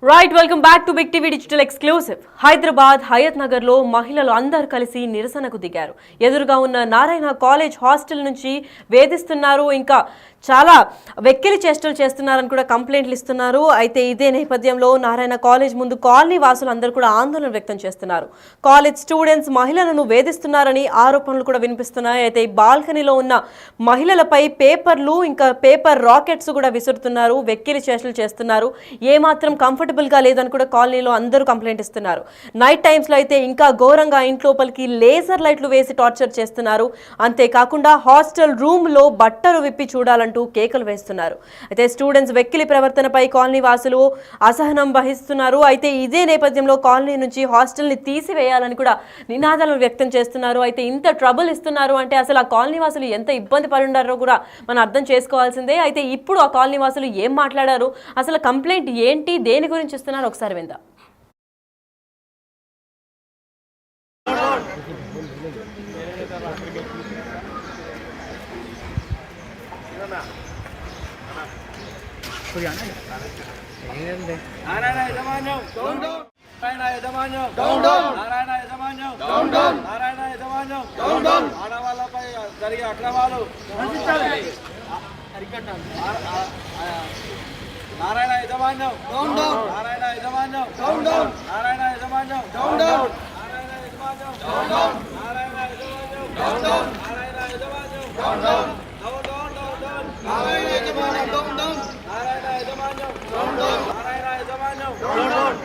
Right welcome back to big TV digital exclusive. Hyderabad Hayat Nagar లో మహిళలు అందరూ కలిసి నిరసనకు దిగారు. ఎదురుగా ఉన్న నారాయణ కాలేజ్ హాస్టల్ నుంచి వేధిస్తున్నారు, ఇంకా చాలా వెక్కిలి చేష్టలు చేస్తున్నారని కూడా కంప్లైంట్లు ఇస్తున్నారు. అయితే ఇదే నేపథ్యంలో నారాయణ కాలేజ్ ముందు కాలనీ వాసులు అందరూ కూడా ఆందోళన వ్యక్తం చేస్తున్నారు. కాలేజ్ స్టూడెంట్స్ మహిళలను వేధిస్తున్నారని ఆరోపణలు కూడా వినిపిస్తున్నాయి. అయితే ఈ బాల్కనీలో ఉన్న మహిళలపై పేపర్లు ఇంకా పేపర్ రాకెట్స్ కూడా విసురుతున్నారు, వెక్కిలి చేష్టలు చేస్తున్నారు. ఏమాత్రం కంఫర్టబుల్ గా లేదని కూడా కాలనీలో అందరూ కంప్లైంట్ ఇస్తున్నారు. నైట్ టైమ్స్ లో అయితే ఇంకా ఘోరంగా ఇంట్లోపలికి లేజర్ లైట్లు వేసి టార్చర్ చేస్తున్నారు. అంతేకాకుండా హాస్టల్ రూమ్ లో బట్టలు విప్పి చూడాలంటూ కేకలు వేస్తున్నారు. అయితే స్టూడెంట్స్ వెక్కిలి ప్రవర్తనపై కాలనీ వాసులు అసహనం వహిస్తున్నారు. అయితే ఇదే నేపథ్యంలో కాలనీ నుంచి హాస్టల్ ని తీసివేయాలని కూడా నినాదాలను వ్యక్తం చేస్తున్నారు. అయితే ఇంత ట్రబుల్ ఇస్తున్నారు అంటే అసలు ఆ కాలనీ వాసులు ఎంత ఇబ్బంది పడి ఉన్నారో కూడా మనం అర్థం చేసుకోవాల్సిందే. అయితే ఇప్పుడు ఆ కాలనీ వాసులు ఏం మాట్లాడారు, అసలు కంప్లైంట్ ఏంటి, దేని గురించి ఇస్తున్నారు ఒకసారి విందాం. నారాయణ యజమాన్యం డౌన్ డౌన్, నారాయణ యజమాన్యం డౌన్ డౌన్, నారాయణ యజమాన్యం డౌన్ డౌన్, నారాయణ యజమాన్యం డౌన్ డౌన్. ఆడవాళ్ళపై జరిగే అక్రమాలు అరికట్టాలి. నారాయణ యజమాన్యం డౌన్ డౌన్, నారాయణ యజమాన్యం డౌన్ డౌన్, నారాయణ యజమాన్యం డౌన్ డౌన్, నారాయణ యజమాన్యం డౌన్ డౌన్, నారాయణ యజమాన్యం డౌన్ డౌన్, నారాయణ యజమాన్యం down down, down down down down, Narayana యజమాన్యం డౌన్ డౌన్, నారాయణ యజమాన్యం డౌన్ డౌన్, నారాయణ యజమాన్యం డౌన్ డౌన్.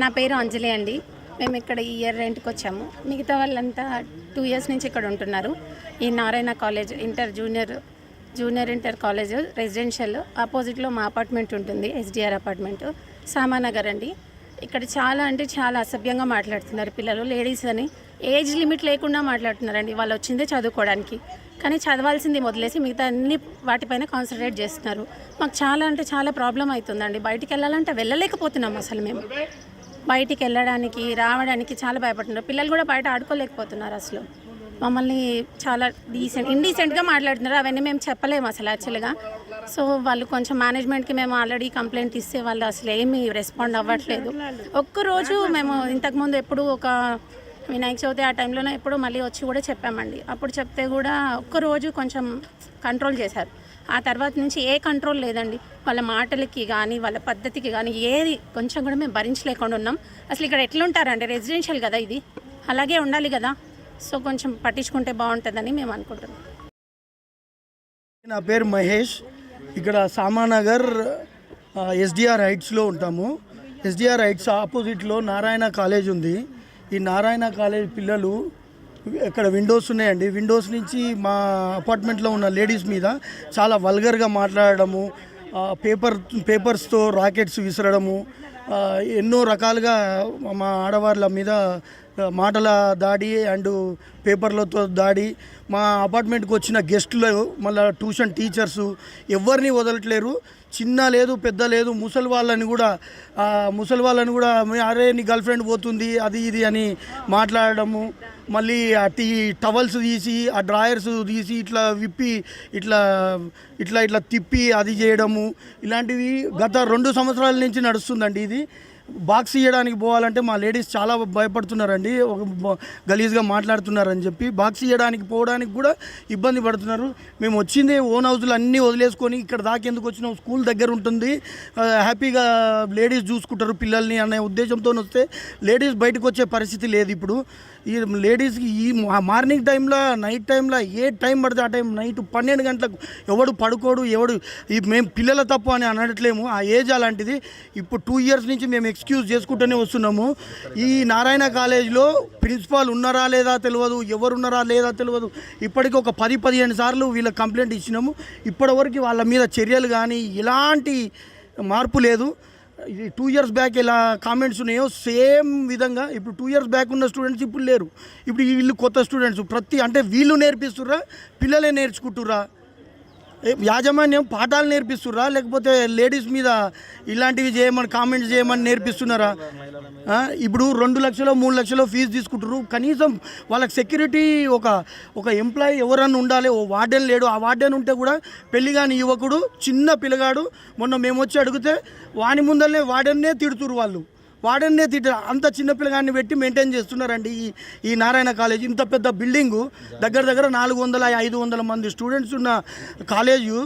నా పేరు అంజలి అండి. మేము ఇక్కడ ఈ ఇయర్ రెంట్కి వచ్చాము. మిగతా వాళ్ళంతా 2 years నుంచి ఇక్కడ ఉంటున్నారు. ఈ Narayana college junior inter college residential ఆపోజిట్లో మా అపార్ట్మెంట్ ఉంటుంది, ఎస్డిఆర్ అపార్ట్మెంట్, సామానగర్ అండి. ఇక్కడ చాలా అంటే చాలా అసభ్యంగా మాట్లాడుతున్నారు పిల్లలు. లేడీస్ అని ఏజ్ లిమిట్ లేకుండా మాట్లాడుతున్నారండి. వాళ్ళు వచ్చిందే చదువుకోవడానికి, కానీ చదవాల్సింది వదిలేసి మిగతా అన్ని వాటిపైన కాన్సన్ట్రేట్ చేస్తున్నారు. మాకు చాలా అంటే చాలా ప్రాబ్లం అవుతుందండి. బయటికి వెళ్ళాలంటే వెళ్ళలేకపోతున్నాం. అసలు మేము బయటికి వెళ్ళడానికి రావడానికి చాలా భయపడుతున్నారు. పిల్లలు కూడా బయట ఆడుకోలేకపోతున్నారు. అసలు మమ్మల్ని చాలా ఇండీసెంట్గా మాట్లాడుతున్నారు. అవన్నీ మేము చెప్పలేము అసలు యాక్చువల్గా. సో వాళ్ళు కొంచెం మేనేజ్మెంట్కి మేము ఆల్రెడీ కంప్లైంట్ ఇస్తే వాళ్ళు అసలు ఏమీ రెస్పాండ్ అవ్వట్లేదు. ఒక్కరోజు మేము ఇంతకుముందు ఎప్పుడు ఒక వినాయక చవితి ఆ టైంలోనే ఎప్పుడు మళ్ళీ వచ్చి కూడా చెప్పామండి. అప్పుడు చెప్తే కూడా ఒక్కరోజు కొంచెం కంట్రోల్ చేశారు. ఆ తర్వాత నుంచి ఏ కంట్రోల్ లేదండి. వాళ్ళ మాటలకి కానీ వాళ్ళ పద్ధతికి కానీ ఏది కొంచెం కూడా మేము భరించలేకుండా ఉన్నాం. అసలు ఇక్కడ ఎట్లుంటారండి, రెసిడెన్షియల్ కదా ఇది, అలాగే ఉండాలి కదా. సో కొంచెం పట్టించుకుంటే బాగుంటుందని మేము అనుకుంటున్నాం. నా పేరు మహేష్. ఇక్కడ సామానగర్ ఎస్డిఆర్ హైట్స్లో ఉంటాము. ఎస్డిఆర్ హైట్స్ ఆపోజిట్లో నారాయణ కాలేజ్ ఉంది. ఈ నారాయణ కాలేజ్ పిల్లలు ఇక్కడ విండోస్ ఉన్నాయండి. విండోస్ నుంచి మా అపార్ట్మెంట్లో ఉన్న లేడీస్ మీద చాలా వల్గర్గా మాట్లాడడము, పేపర్స్తో రాకెట్స్ విసరడము, ఎన్నో రకాలుగా మా ఆడవాళ్ళ మీద మాటల దాడి అండ్ పేపర్లతో దాడి. మా అపార్ట్మెంట్కి వచ్చిన గెస్టులు, మళ్ళీ ట్యూషన్ టీచర్సు ఎవరిని వదలట్లేరు. చిన్న లేదు పెద్ద లేదు, ముసలి వాళ్ళని కూడా అరే నీ గర్ల్ ఫ్రెండ్ పోతుంది అది ఇది అని మాట్లాడడము, మళ్ళీ టవల్స్ తీసి ఆ డ్రాయర్స్ తీసి ఇట్లా విప్పి ఇట్లా తిప్పి అది చేయడము, ఇలాంటివి గత 2 సంవత్సరాల నుంచి నడుస్తుందండి. ఇది బాక్స్ ఇవ్వడానికి పోవాలంటే మా లేడీస్ చాలా భయపడుతున్నారండి. గలీజ్గా మాట్లాడుతున్నారని చెప్పి బాక్స్ ఇవ్వడానికి పోవడానికి కూడా ఇబ్బంది పడుతున్నారు. మేము వచ్చిందే ఓన్ హౌస్లు అన్నీ వదిలేసుకొని ఇక్కడ దాకా ఎందుకు వచ్చినాం, స్కూల్ దగ్గర ఉంటుంది, హ్యాపీగా లేడీస్ చూసుకుంటారు పిల్లల్ని అనే ఉద్దేశంతో వస్తే లేడీస్ బయటకు వచ్చే పరిస్థితి లేదు. ఇప్పుడు ఈ లేడీస్కి ఈ మార్నింగ్ టైంలో నైట్ టైంలో ఏ టైం పడితే ఆ టైం నైట్ 12 గంటలకు ఎవడు పడుకోడు, మేము పిల్లల తప్పు అని అనట్లేము. ఆ ఏజ్ అలాంటిది. ఇప్పుడు 2 years నుంచి మేము ఎక్స్క్యూజ్ చేసుకుంటూనే వస్తున్నాము. ఈ నారాయణ కాలేజ్లో ప్రిన్సిపాల్ ఉన్నారా లేదా తెలియదు, ఎవరున్నారా లేదా తెలియదు. ఇప్పటికీ ఒక 10-15 సార్లు వీళ్ళకి కంప్లైంట్ ఇచ్చినాము. ఇప్పటివరకు వాళ్ళ మీద చర్యలు కానీ ఎలాంటి మార్పు లేదు. 2 years బ్యాక్ ఎలా కామెంట్స్ ఉన్నాయో సేమ్ విధంగా ఇప్పుడు 2 years బ్యాక్ ఉన్న స్టూడెంట్స్ ఇప్పుడు లేరు. ఇప్పుడు వీళ్ళు కొత్త స్టూడెంట్స్ అంటే వీళ్ళు నేర్పిస్తుర్రా, పిల్లలే నేర్చుకుంటుర్రా? యాజమాన్యం పాఠాలు నేర్పిస్తున్నారా లేకపోతే లేడీస్ మీద ఇలాంటివి చేయమని కామెంట్స్ చేయమని నేర్పిస్తున్నారా? ఇప్పుడు 2 లక్షలు 3 లక్షలు ఫీజు తీసుకుంటారు. కనీసం వాళ్ళకి సెక్యూరిటీ ఒక ఎంప్లాయీ ఎవరన్నా ఉండాలి. ఓ వార్డెన్ లేడు. ఆ వార్డెన్ ఉంటే కూడా పెళ్లి కాని యువకుడు చిన్న పిల్లగాడు మొన్న మేము వచ్చి అడిగితే వాని ముందరనే వార్డెన్నే తిడుతురు. వాళ్ళు వార్డెన్నే అంత చిన్న పిల్లగాన్ని పెట్టి మెయింటైన్ చేస్తున్నారండి ఈ నారాయణ కాలేజ్. ఇంత పెద్ద బిల్డింగు, దగ్గర 400-500 మంది స్టూడెంట్స్ ఉన్న కాలేజు.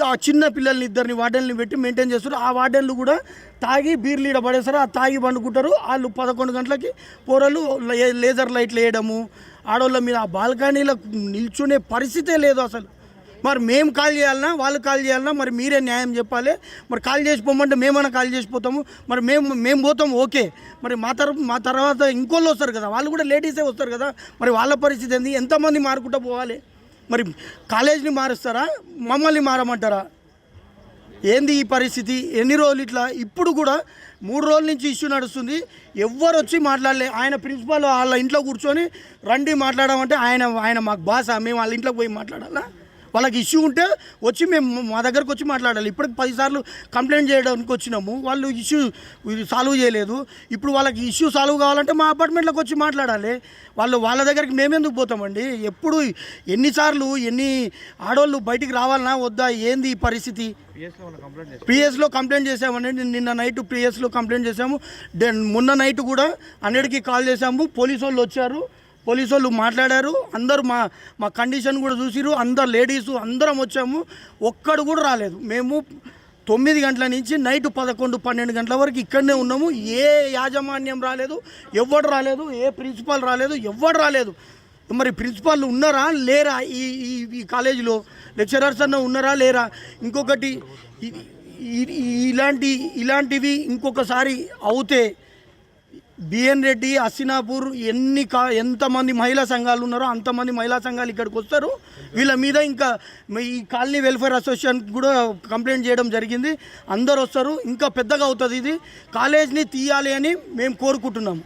ఆ చిన్న పిల్లల్ని ఇద్దరిని వార్డెన్లు పెట్టి మెయింటైన్ చేస్తారు. ఆ వార్డెన్లు కూడా తాగి బీర్లు ఈడ పడేస్తారు. ఆ తాగి పండుకుంటారు. వాళ్ళు 11 గంటలకి పోరలు లేజర్ లైట్లు వేయడము, ఆడవాళ్ళ మీద ఆ బాల్కనీలో నిల్చునే పరిస్థితే లేదు అసలు. మరి మేము కాల్ చేయాలన్నా వాళ్ళు కాల్ చేయాలన్నా మరి మీరే న్యాయం చెప్పాలి. మరి కాల్ చేసి పోమంటే మేమన్నా కాల్ చేసిపోతాము. మరి మేము పోతాము ఓకే. మరి మా తర్వాత ఇంకోళ్ళు వస్తారు కదా, వాళ్ళు కూడా లేడీసే వస్తారు కదా. మరి వాళ్ళ పరిస్థితి ఏంది? ఎంతమంది మారుకుంటూ పోవాలి? మరి కాలేజీని మారుస్తారా, మమ్మల్ని మారమంటారా? ఏంది ఈ పరిస్థితి? ఎన్ని రోజులు ఇట్లా? ఇప్పుడు కూడా 3 రోజుల నుంచి ఇష్యూ నడుస్తుంది. ఎవ్వరు వచ్చి మాట్లాడలే. ఆయన ప్రిన్సిపాల్ వాళ్ళ ఇంట్లో కూర్చొని రండి మాట్లాడమంటే ఆయన మాకు బాస, మేము వాళ్ళ ఇంట్లోకి పోయి మాట్లాడాలా? వాళ్ళకి ఇష్యూ ఉంటే వచ్చి మేము మా దగ్గరకు వచ్చి మాట్లాడాలి. ఇప్పటికి 10 సార్లు కంప్లైంట్ చేయడానికి వచ్చినాము. వాళ్ళు ఇష్యూ సాల్వ్ చేయలేదు. ఇప్పుడు వాళ్ళకి ఇష్యూ సాల్వ్ కావాలంటే మా అపార్ట్మెంట్లోకి వచ్చి మాట్లాడాలి. వాళ్ళ దగ్గరికి మేమెందుకు పోతామండి? ఎప్పుడు ఎన్నిసార్లు ఎన్ని ఆడవాళ్ళు బయటికి రావాలన్నా వద్దా? ఏంది ఈ పరిస్థితి? పిఎస్లో కంప్లైంట్ చేసామండి. నిన్న నైట్ పిఎస్లో కంప్లైంట్ చేసాము. మొన్న నైట్ కూడా 100కి కాల్ చేసాము. పోలీసు వాళ్ళు వచ్చారు. పోలీసు వాళ్ళు మాట్లాడారు. అందరూ మా కండిషన్ కూడా చూసిరు. అందరు లేడీసు అందరం వచ్చాము. ఒక్కడు కూడా రాలేదు. మేము 9 గంటల నుంచి నైట్ 11-12 గంటల వరకు ఇక్కడనే ఉన్నాము. ఏ యాజమాన్యం రాలేదు, ఎవ్వడు రాలేదు, ఏ ప్రిన్సిపాల్ రాలేదు, ఎవ్వడు రాలేదు. మరి ప్రిన్సిపాల్ ఉన్నారా లేరా? ఈ కాలేజీలో లెక్చరర్స్ అన్న ఉన్నారా లేరా? ఇంకొకటి ఇలాంటివి ఇంకొకసారి అవుతే బిఎన్ రెడ్డి, అస్సినాపూర్ ఎంతమంది మహిళా సంఘాలు ఉన్నారో అంతమంది మహిళా సంఘాలు ఇక్కడికి వస్తారు. వీళ్ళ మీద ఇంకా ఈ కాలనీ వెల్ఫేర్ అసోసియేషన్ కూడా కంప్లైంట్ చేయడం జరిగింది. అందరు వస్తారు. ఇంకా పెద్దగా అవుతుంది. ఇది కాలేజ్ని తీయాలి అని మేము కోరుకుంటున్నాము.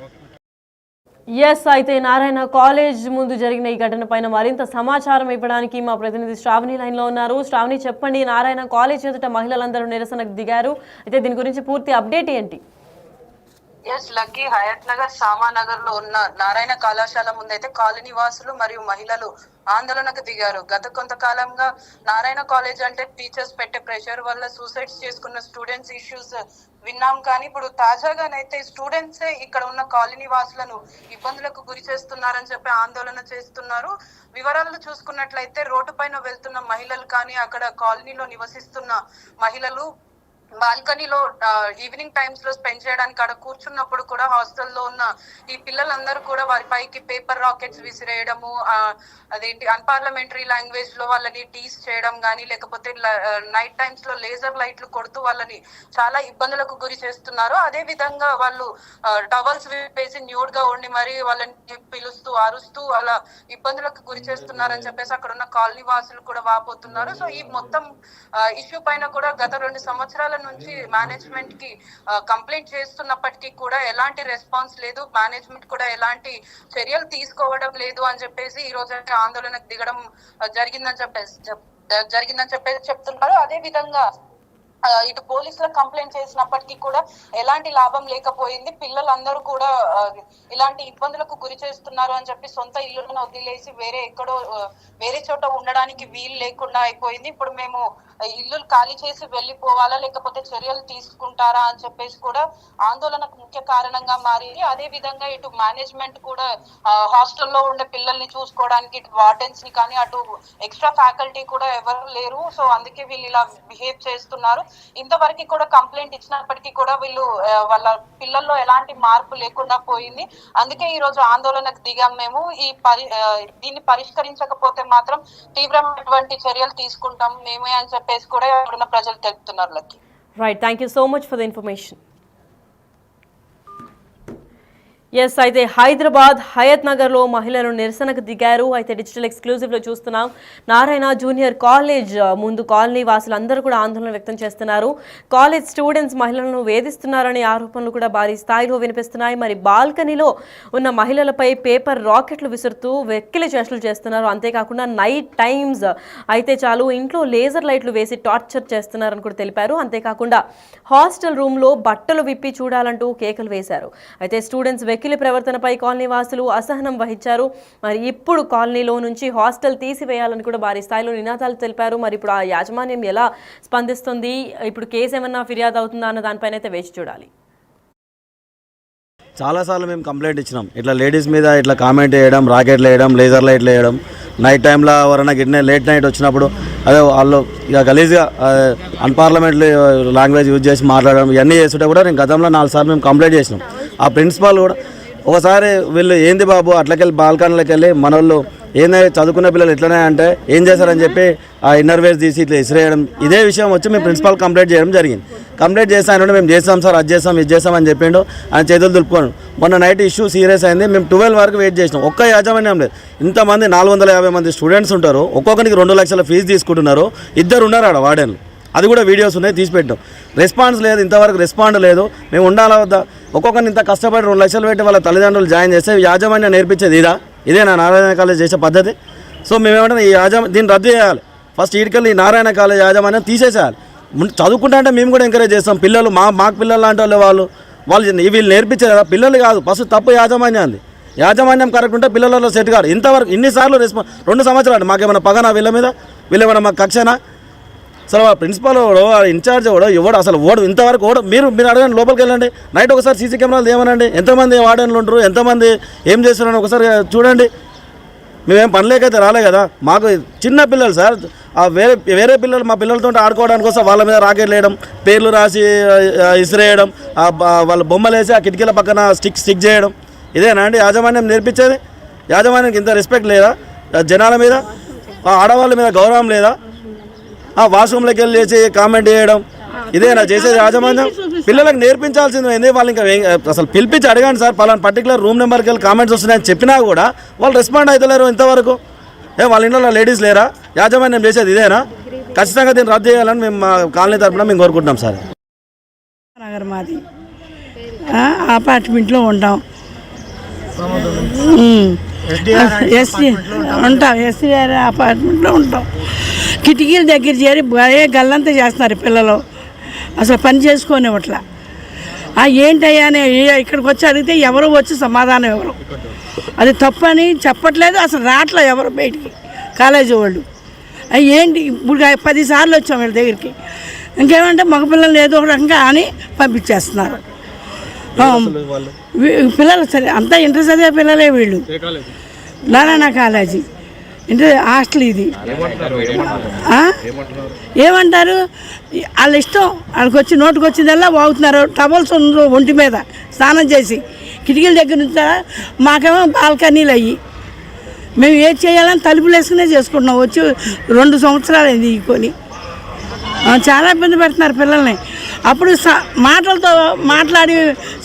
ఎస్, అయితే నారాయణ కాలేజ్ ముందు జరిగిన ఈ ఘటన పైన మరింత సమాచారం ఇవ్వడానికి మా ప్రతినిధి శ్రావణి లైన్లో ఉన్నారు. శ్రావణి, చెప్పండి, నారాయణ కాలేజ్ ఎదుట మహిళలందరూ నిరసనకు దిగారు. అయితే దీని గురించి పూర్తి అప్డేట్ ఏంటి? ఎస్ లక్కీ, హయత్ నగర్, సామానగర్ లో ఉన్న నారాయణ కళాశాల ముందైతే కాలనీ వాసులు మరియు మహిళలు ఆందోళనకు దిగారు. గత కొంతకాలంగా నారాయణ కాలేజ్ అంటే టీచర్స్ పెట్టే ప్రెషర్ వల్ల సూసైడ్స్ చేసుకున్న స్టూడెంట్స్ ఇష్యూస్ విన్నాం. కానీ ఇప్పుడు తాజాగానైతే స్టూడెంట్సే ఇక్కడ ఉన్న కాలనీ వాసులను ఇబ్బందులకు గురి చేస్తున్నారని చెప్పి ఆందోళన చేస్తున్నారు. వివరాలు చూసుకున్నట్లయితే రోడ్డు పైన వెళ్తున్న మహిళలు కానీ అక్కడ కాలనీలో నివసిస్తున్న మహిళలు బాల్కనీలో ఈవినింగ్ టైమ్స్ లో స్పెండ్ చేయడానికి అక్కడ కూర్చున్నప్పుడు కూడా హాస్టల్లో ఉన్న ఈ పిల్లలందరూ కూడా వారి పైకి పేపర్ రాకెట్స్ విసిరేయడము, అదేంటి అన్పార్లమెంటరీ లాంగ్వేజ్ లో వాళ్ళని టీస్ చేయడం కానీ, లేకపోతే నైట్ టైమ్స్ లో లేజర్ లైట్లు కొడుతూ వాళ్ళని చాలా ఇబ్బందులకు గురి చేస్తున్నారు. అదే విధంగా వాళ్ళు టవల్స్ వేసి న్యూడ్ గా ఉండి మరి వాళ్ళని పిలుస్తూ అరుస్తూ అలా ఇబ్బందులకు గురి చేస్తున్నారని చెప్పేసి అక్కడ ఉన్న కాలనీ వాసులు కూడా వాపోతున్నారు. సో ఈ మొత్తం ఇష్యూ పైన కూడా గత 2 సంవత్సరాల నుంచి మేనేజ్మెంట్ కి కంప్లైంట్ చేస్తున్నప్పటికీ కూడా ఎలాంటి రెస్పాన్స్ లేదు. మేనేజ్మెంట్ కూడా ఎలాంటి చర్యలు తీసుకోవడం లేదు అని చెప్పేసి ఈ రోజు ఆందోళనకు దిగడం జరిగిందని చెప్పేసి చెప్తున్నారు. అదే విధంగా ఇటు పోలీసులకు కంప్లైంట్ చేసినప్పటికీ కూడా ఎలాంటి లాభం లేకపోయింది. పిల్లలందరూ కూడా ఇలాంటి ఇబ్బందులకు గురి చేస్తున్నారు అని చెప్పి సొంత ఇల్లులను వదిలేసి వేరే చోట ఉండడానికి వీలు లేకుండా అయిపోయింది. ఇప్పుడు మేము ఇల్లు ఖాళీ చేసి వెళ్ళిపోవాలా లేకపోతే చర్యలు తీసుకుంటారా అని చెప్పేసి కూడా ఆందోళనకు ముఖ్య కారణంగా మారింది. అదే విధంగా ఇటు మేనేజ్మెంట్ కూడా హాస్టల్లో ఉండే పిల్లల్ని చూసుకోవడానికి ఇటు వార్డెన్స్ ని కానీ అటు ఎక్స్ట్రా ఫ్యాకల్టీ కూడా ఎవరు లేరు. సో అందుకే వీళ్ళు ఇలా బిహేవ్ చేస్తున్నారు. ఇంతవరకు కూడా కంప్లైంట్ ఇచ్చినప్పటికీ కూడా వీళ్ళు వాళ్ళ పిల్లల్లో ఎలాంటి మార్పు లేకుండా పోయింది. అందుకే ఈ రోజు ఆందోళనకు దిగాం మేము. దీన్ని పరిష్కరించకపోతే మాత్రం తీవ్రమైనటువంటి చర్యలు తీసుకుంటాం మేమే అని చెప్పేసి కూడా ఇక్కడున్న ప్రజలు తెలుపుతున్నారు. Lucky. Right, thank you so much for the information. Yes అయితే హైదరాబాద్ హయత్ నగర్లో మహిళలు నిరసనకు దిగారు. అయితే డిజిటల్ ఎక్స్క్లూజివ్లో చూస్తున్నాం. నారాయణ జూనియర్ కాలేజ్ ముందు కాలనీ వాసులందరూ కూడా ఆందోళన వ్యక్తం చేస్తున్నారు. కాలేజ్ స్టూడెంట్స్ మహిళలను వేధిస్తున్నారనే ఆరోపణలు కూడా భారీ స్థాయిలో వినిపిస్తున్నాయి. మరి బాల్కనీలో ఉన్న మహిళలపై పేపర్ రాకెట్లు విసురుతూ వెక్కిలి చేష్టలు చేస్తున్నారు. అంతేకాకుండా నైట్ టైమ్స్ అయితే చాలు ఇంట్లో లేజర్ లైట్లు వేసి టార్చర్ చేస్తున్నారని కూడా తెలిపారు. అంతేకాకుండా హాస్టల్ రూమ్లో బట్టలు విప్పి చూడాలంటూ కేకలు వేశారు. అయితే స్టూడెంట్స్ వెకిలి ప్రవర్తనపై కాలనీ వాసులు అసహనం వహించారు. మరి ఇప్పుడు కాలనీలో నుంచి హాస్టల్ తీసివేయాలని కూడా భారీ స్థాయిలో నినాదాలు తెలిపారు. మరి ఇప్పుడు ఆ యాజమాన్యం ఎలా స్పందిస్తుంది, ఇప్పుడు కేసు ఏమన్నా ఫిర్యాదు అవుతుందా అన్న దానిపైన అయితే వేచి చూడాలి. చాలాసార్లు మేము కంప్లైంట్ ఇచ్చినాం. ఇట్లా లేడీస్ మీద ఇట్లా కామెంట్ వేయడం, రాకెట్లు వేయడం, లేజర్ లైట్లు వేయడం, నైట్ టైంలో ఎవరైనా గిట్నే లేట్ నైట్ వచ్చినప్పుడు అదే వాళ్ళు ఇక గలీజ్గా అన్పార్లమెంటరీ లాంగ్వేజ్ యూజ్ చేసి మాట్లాడడం ఇవన్నీ చేస్తుంటే కూడా నేను గతంలో 4 సార్లు మేము కంప్లైంట్ చేసినాం. ఆ ప్రిన్సిపాల్ కూడా ఒకసారి వీళ్ళు ఏంది బాబు అట్లకెళ్ళి బాల్కనీలోకి వెళ్ళి మన వాళ్ళు ఏంది చదువుకున్న పిల్లలు ఎట్లనే అంటే ఏం చేశారని చెప్పి ఆ ఇన్నర్వేస్ తీసి ఇట్లా ఇసిరేయడం, ఇదే విషయం వచ్చి మేము ప్రిన్సిపాల్ కంప్లైంట్ చేయడం జరిగింది. కంప్లైంట్ చేసి ఆయన మేము చేస్తాం సార్, అది చేస్తాం ఇది చేస్తాం అని చెప్పిండు. ఆయన చేతులు దులుపుకోండు. మొన్న నైట్ ఇష్యూ సీరియస్ అయింది. మేము 12 వరకు వెయిట్ చేసినాం. ఒక్క యాజమాన్యం లేదు. ఇంతమంది 450 మంది స్టూడెంట్స్ ఉంటారు. ఒక్కొక్కరికి 2 లక్షల ఫీజు తీసుకుంటున్నారు. 2 ఉన్నారు ఆడ వార్డెన్లు. అది కూడా వీడియోస్ ఉన్నాయి, తీసి పెట్టాం. రెస్పాన్స్ లేదు, ఇంతవరకు రెస్పాండ్ లేదు. మేము ఉండాలా వద్దా? ఒక్కొక్కరిని ఇంత కష్టపడి 2 లక్షలు పెట్టి వాళ్ళ తల్లిదండ్రులు జాయిన్ చేస్తే యాజమాన్యం నేర్పించేది ఇదే నా నారాయణ కాలేజ్ చేసే పద్ధతి. సో మేమేమంటే ఈ దీన్ని రద్దు చేయాలి. ఫస్ట్ ఈడికెళ్ళి ఈ నారాయణ కాలేజ్ యాజమాన్యం తీసేసేయాలి. చదువుకుంటా అంటే మేము కూడా ఎంకరేజ్ చేస్తాం. పిల్లలు మాకు పిల్లలు లాంటి వాళ్ళు వీళ్ళు నేర్పించారు కదా, పిల్లలు కాదు. ఫస్ట్ తప్పు యాజమాన్యాన్ని. యాజమాన్యం కరెక్ట్ ఉంటే పిల్లలలో సెట్ కాదు. ఇంతవరకు ఇన్నిసార్లు 2 సంవత్సరాలు మాకేమైనా పగనా వీళ్ళేమైనా మాకు కక్షనా? అసలు ప్రిన్సిపాల్ ఎవడో ఇన్ఛార్జ్ ఎవడో అసలు ఇంతవరకు మీరు అడగండి, లోపలికి వెళ్ళండి. నైట్ ఒకసారి సీసీ కెమెరాలు ఏమనండి, ఎంతమంది వార్డెన్లు ఉంటారు, ఎంతమంది ఏం చేస్తున్నారని ఒకసారి చూడండి. మేమేం పనిలేకైతే రాలే కదా. మాకు చిన్న పిల్లలు సార్, వేరే పిల్లలు మా పిల్లలతో ఆడుకోవడానికి కోసం వాళ్ళ మీద రాకెట్లు వేయడం, పేర్లు రాసి ఇసిరేయడం, వాళ్ళ బొమ్మలు వేసి ఆ కిటికీల పక్కన స్టిక్ చేయడం, ఇదేనా అండి యాజమాన్యం నేర్పించేది? యాజమాన్యానికి ఇంత రెస్పెక్ట్ లేదా? జనాల మీద, ఆడవాళ్ళ మీద గౌరవం లేదా? వాష్రూమ్లోకి వెళ్ళి చేసి కామెంట్ చేయడం, ఇదేనా చేసేది యాజమాన్యం? పిల్లలకు నేర్పించాల్సింది ఏంది? వాళ్ళు ఇంకా అసలు పిలిపించి అడగండి సార్, పలానా పర్టికులర్ రూమ్ నెంబర్కి వెళ్ళి కామెంట్స్ వస్తున్నాయని చెప్పినా కూడా వాళ్ళు రెస్పాండ్ అవుతలేరు ఇంతవరకు. వాళ్ళ ఇంట్లో లేడీస్ లేరా? యాజమాన్యం చేసేది ఇదేనా? ఖచ్చితంగా దీన్ని రద్దు చేయాలని మేము మా కాలనీ తరఫున మేము కోరుకుంటున్నాం సార్. నగర్ మాది అపార్ట్మెంట్లో ఉంటాం. ఎస్టీఆర్ అపార్ట్మెంట్లో ఉంటాం. కిటికీల దగ్గర చేరి భలే గల్లంతా చేస్తున్నారు పిల్లలు. అసలు పని చేసుకోనివ్వట్లా. ఏంటయ్యా అని ఇక్కడికి వచ్చి అడిగితే ఎవరు వచ్చి సమాధానం ఎవరు, అది తప్పని చెప్పట్లేదు. అసలు రావట్లేదు ఎవరు బయటికి, కాలేజీ వాళ్ళు. ఏంటి ఇప్పుడు 10 సార్లు వచ్చాం వీళ్ళ దగ్గరికి. ఇంకేమంటే మగపిల్లలు ఏదో ఒక రకంగా అని పంపించేస్తున్నారు. పిల్లలు సరే అంతా ఇంటర్ చదివే పిల్లలే వీళ్ళు. నారాయణ కాలేజీ ఇంటర్ హాస్టల్ ఇది. ఏమంటారు వాళ్ళ ఇష్టం. వాళ్ళకి వచ్చి నోటుకు వచ్చిందల్లా వాగుతున్నారు. టవల్స్ ఒంటి మీద స్నానం చేసి కిటికీల దగ్గర నుంచి మాకేమో బాల్కనీలు అయ్యి మేము ఏది చేయాలని తలుపులు వేసుకునే చేసుకుంటున్నాం. వచ్చి 2 సంవత్సరాలు అయింది ఈ కొని. చాలా ఇబ్బంది పెడుతున్నారు పిల్లల్ని. అప్పుడు మాటలతో మాట్లాడి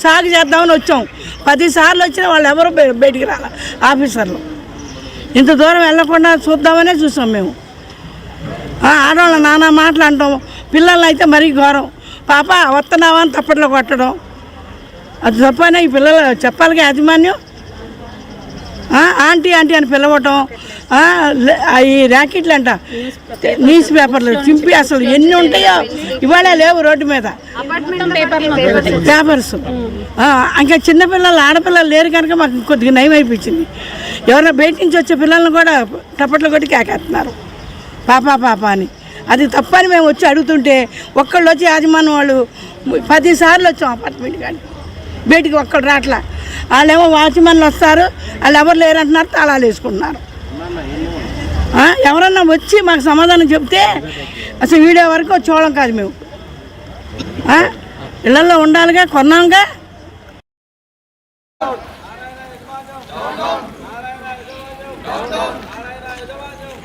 సాగు చేద్దామని వచ్చాం. 10 సార్లు వచ్చినా వాళ్ళు ఎవరు బయటికి రాలి ఆఫీసర్లు. ఇంత దూరం వెళ్ళకుండా చూద్దామనే చూసాం మేము. ఆడవాళ్ళ నానా మాట్లాడటం, పిల్లల్ని అయితే మరీ ఘోరం. పాప వస్తున్నావా అని తప్పట్లో కొట్టడం, అది తప్పనే ఈ పిల్లలు చెప్పాలిగా యాజమాన్యం. ఆంటీ ఆంటీ అని పిలవటం, ఈ ర్యాకెట్లు అంట న్యూస్ పేపర్లు చింపి అసలు ఎన్ని ఉంటాయో ఇవాళ లేవు రోడ్డు మీద పేపర్స్. ఇంకా చిన్నపిల్లలు ఆడపిల్లలు లేరు కనుక మాకు కొద్దిగా నయం అయిపోయింది. ఎవరైనా బయట నుంచి వచ్చే పిల్లల్ని కూడా టప్పట్లు కొట్టి కేకేస్తున్నారు పాప అని. అది తప్పని మేము వచ్చి అడుగుతుంటే ఒక్కళ్ళు వచ్చి యాజమాన్యం వాళ్ళు 10 సార్లు వచ్చాం అపార్ట్మెంట్ కానీ బయటికి ఒక్కళ్ళు రాట్లా. వాళ్ళేమో వాచ్మెన్లు వస్తారు, వాళ్ళు ఎవరు లేరంటున్నారు, తాళాలు వేసుకుంటున్నారు. ఎవరన్నా వచ్చి మాకు సమాధానం చెప్తే అసలు వీడియో వరకు చూడడం కాదు మేము. ఇళ్లలో ఉండాలిగా, కొన్నాంగా. నారాయణ